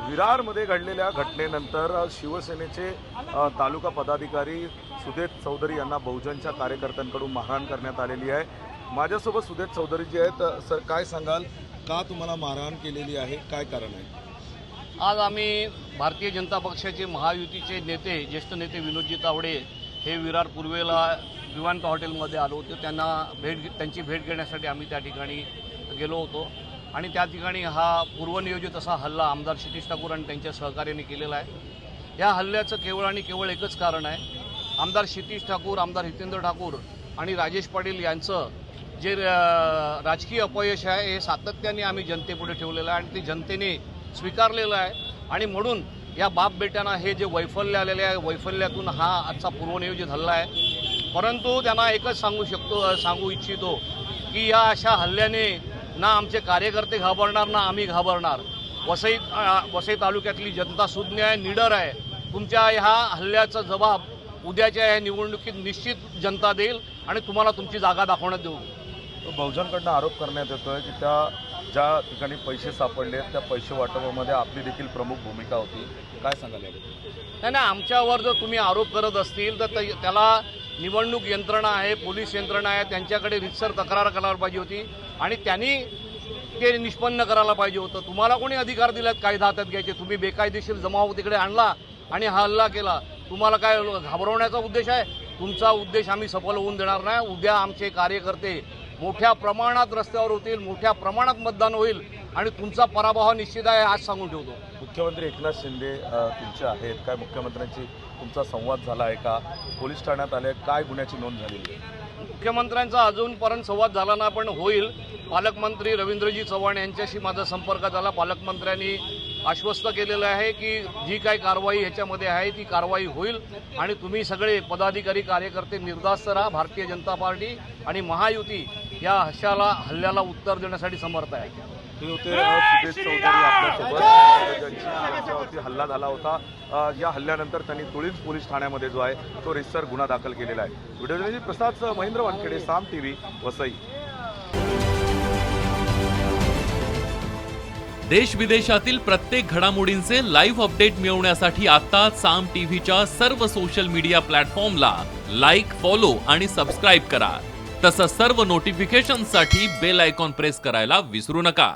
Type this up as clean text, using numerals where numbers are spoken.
विरारमध्ये घडलेल्या घटनेनंतर शिवसेनेचे तालुका पदाधिकारी सुदेश चौधरी यांना बहुजनच्या कार्यकर्त्यांकडून मारहाण करण्यात आलेली आहे। माझ्यासोबत सुदेश चौधरी जी आहेत। सर, काय सांगाल, का तुम्हाला मारहाण केलेली आहे, काय कारण आहे? आज आम्ही भारतीय जनता पक्षाचे महायुतीचे नेते ज्येष्ठ नेते विनोदजी तावडे हे विरार पूर्वेला विवांत हॉटेलमध्ये आलो होतो। त्यांची भेट घेण्यासाठी आम्ही त्या ठिकाणी गेलो होतो आणि त्या ठिकाणी हा पूर्वनियोजित असा हल्ला आमदार क्षितिज ठाकूर आणि त्यांच्या सहकार्याने केलेला आहे। या हल्ल्याचं केवळ आणि केवळ एकच कारण आहे, आमदार क्षितिज ठाकूर, आमदार हितेंद्र ठाकूर आणि राजेश पाटील यांचं जे राजकीय अपयश आहे हे सातत्याने आम्ही जनतेपुढे ठेवलेलं आहे आणि ते जनतेने स्वीकारलेलं आहे आणि म्हणून या बाप बेट्यांना हे जे वैफल्य आलेले आहे, वैफल्यातून हा आजचा पूर्वनियोजित हल्ला आहे। परंतु त्यांना एकच सांगू इच्छितो की या अशा हल्ल्याने ना आमचे कार्यकर्ते घाबरणार ना आम्ही घाबरणार। वसई तालुक्यातली जनता सुज्ञ आहे, निडर आहे। तुमच्या ह्या हल्ल्याचा जबाब उद्याच्या या निवडणुकीत निश्चित जनता देईल आणि तुम्हाला तुमची जागा दाखवण्यात देऊ। बहुजनकडनं आरोप करण्यात येतोय की त्या ज्या ठिकाणी पैसे सापडले त्या पैसे वाटपामध्ये आपली देखील प्रमुख भूमिका होती, काय सांगाल याबद्दल? नाही, आमच्यावर जर तुम्ही आरोप करत असतील तर त्याला निवडणूक यंत्रणा आहे, पोलीस यंत्रणा आहे, त्यांच्याकडे रितसर तक्रार करायला पाहिजे होती आणि त्यांनी ते निष्पन्न करायला पाहिजे होतं। तुम्हाला कोणी अधिकार दिलात कायदा हातात घ्यायचे? तुम्ही बेकायदेशीर जमाव तिकडे आणला आणि हा हल्ला केला। तुम्हाला काय घाबरवण्याचा उद्देश आहे? तुमचा उद्देश आम्ही सफल होऊन देणार नाही। उद्या आमचे कार्यकर्ते मोठ्या प्रमाणात रस्त्यावर होतील, मोठ्या प्रमाणात मतदान होईल आणि तुमचा पराभव निश्चित आहे, आज सांगून ठेवतो। मुख्यमंत्री एकनाथ शिंदे तुमचे आहेत, काय मुख्यमंत्र्यांची तुमचा संवाद झाला आहे का? पोलीस ठाण्यात आले, काय गुन्ह्याची नोंद झालेली आहे? मुख्यमंत्र्यांचा अजूनपर्यंत संवाद झाला ना, पण होईल। पालकमंत्री रवींद्रजी चव्हाण यांच्याशी माझा संपर्क झाला। पालकमंत्र्यांनी आश्वस्त केलेलं आहे की जी काही कारवाई ह्याच्यामध्ये आहे ती कारवाई होईल आणि तुम्ही सगळे पदाधिकारी कार्यकर्ते निर्धास्त राहा। भारतीय जनता पार्टी आणि महायुती या हल्ल्याला उत्तर देण्यासाठी समर्थ आहे। ते होते सुदेश चौधरी आपल्यासोबत, ज्यांच्यावरती हल्ला झाला होता। या हल्ल्यानंतर त्यांनी तुळींज पोलीस ठाण्यामध्ये जो आहे तो रितसर गुन्हा दाखल केलेला आहे। व्हिडिओ जर्नलिस्ट प्रसाद महेंद्र वानखेडे, साम टीव्ही, वसई। देश विदेशातील प्रत्येक घडामोडींचे लाईव्ह अपडेट मिळवण्यासाठी आता साम टीव्हीच्या सर्व सोशल मीडिया प्लॅटफॉर्मला लाईक, फॉलो आणि सबस्क्राईब करा। तसंच सर्व नोटिफिकेशनसाठी बेल आयकॉन प्रेस करायला विसरू नका।